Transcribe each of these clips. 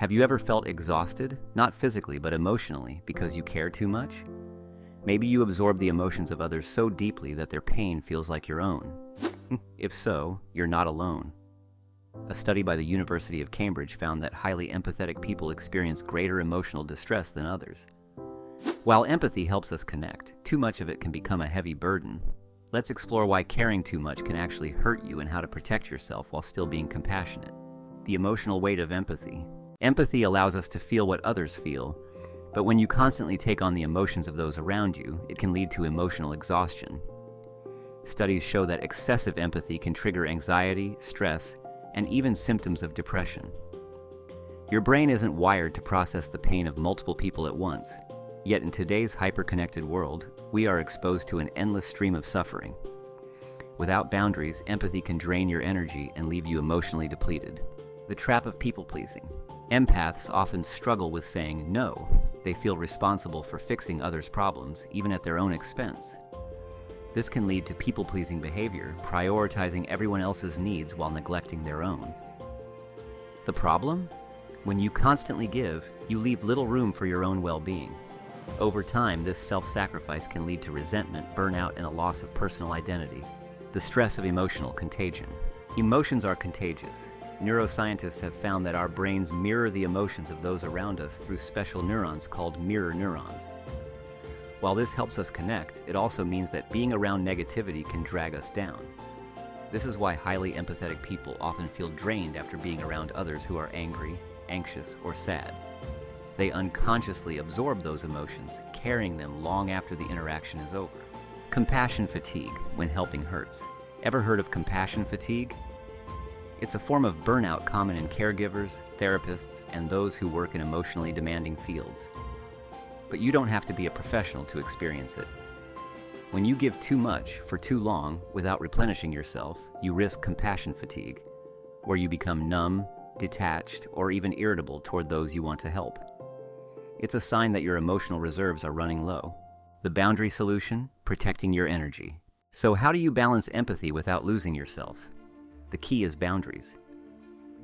Have you ever felt exhausted, not physically but emotionally, because you care too much? Maybe you absorb the emotions of others so deeply that their pain feels like your own. If so, you're not alone. A study by the University of Cambridge found that highly empathetic people experience greater emotional distress than others. While empathy helps us connect, too much of it can become a heavy burden. Let's explore why caring too much can actually hurt you and how to protect yourself while still being compassionate. The emotional weight of empathy. Empathy allows us to feel what others feel, but when you constantly take on the emotions of those around you, it can lead to emotional exhaustion. Studies show that excessive empathy can trigger anxiety, stress, and even symptoms of depression. Your brain isn't wired to process the pain of multiple people at once, yet in today's hyper-connected world, we are exposed to an endless stream of suffering. Without boundaries, empathy can drain your energy and leave you emotionally depleted. The trap of people-pleasing. Empaths often struggle with saying no. They feel responsible for fixing others' problems, even at their own expense. This can lead to people-pleasing behavior, prioritizing everyone else's needs while neglecting their own. The problem? When you constantly give, you leave little room for your own well-being. Over time, this self-sacrifice can lead to resentment, burnout, and a loss of personal identity. The stress of emotional contagion. Emotions are contagious. Neuroscientists have found that our brains mirror the emotions of those around us through special neurons called mirror neurons. While this helps us connect, it also means that being around negativity can drag us down. This is why highly empathetic people often feel drained after being around others who are angry, anxious, or sad. They unconsciously absorb those emotions, carrying them long after the interaction is over. Compassion fatigue when helping hurts. Ever heard of compassion fatigue? It's a form of burnout common in caregivers, therapists, and those who work in emotionally demanding fields. But you don't have to be a professional to experience it. When you give too much for too long without replenishing yourself, you risk compassion fatigue, where you become numb, detached, or even irritable toward those you want to help. It's a sign that your emotional reserves are running low. The boundary solution: protecting your energy. So how do you balance empathy without losing yourself? The key is boundaries.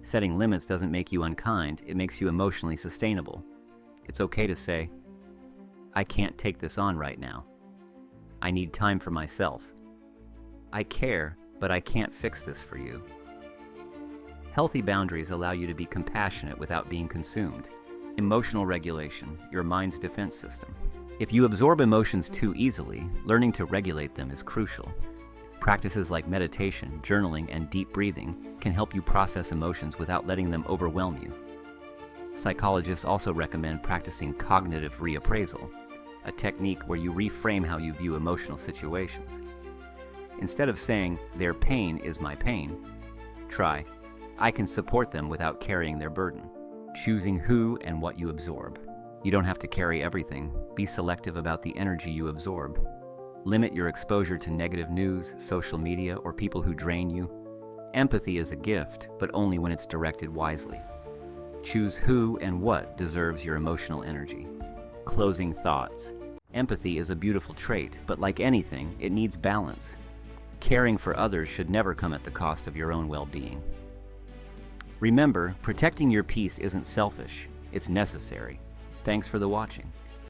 Setting limits doesn't make you unkind, it makes you emotionally sustainable. It's okay to say, I can't take this on right now. I need time for myself. I care, but I can't fix this for you. Healthy boundaries allow you to be compassionate without being consumed. Emotional regulation, your mind's defense system. If you absorb emotions too easily, learning to regulate them is crucial. Practices like meditation, journaling, and deep breathing can help you process emotions without letting them overwhelm you. Psychologists also recommend practicing cognitive reappraisal, a technique where you reframe how you view emotional situations. Instead of saying, their pain is my pain, try, I can support them without carrying their burden. Choosing who and what you absorb. You don't have to carry everything. Be selective about the energy you absorb. Limit your exposure to negative news, social media, or people who drain you. Empathy is a gift, but only when it's directed wisely. Choose who and what deserves your emotional energy. Closing thoughts. Empathy is a beautiful trait, but like anything, it needs balance. Caring for others should never come at the cost of your own well-being. Remember, protecting your peace isn't selfish, it's necessary. Thanks for the watching.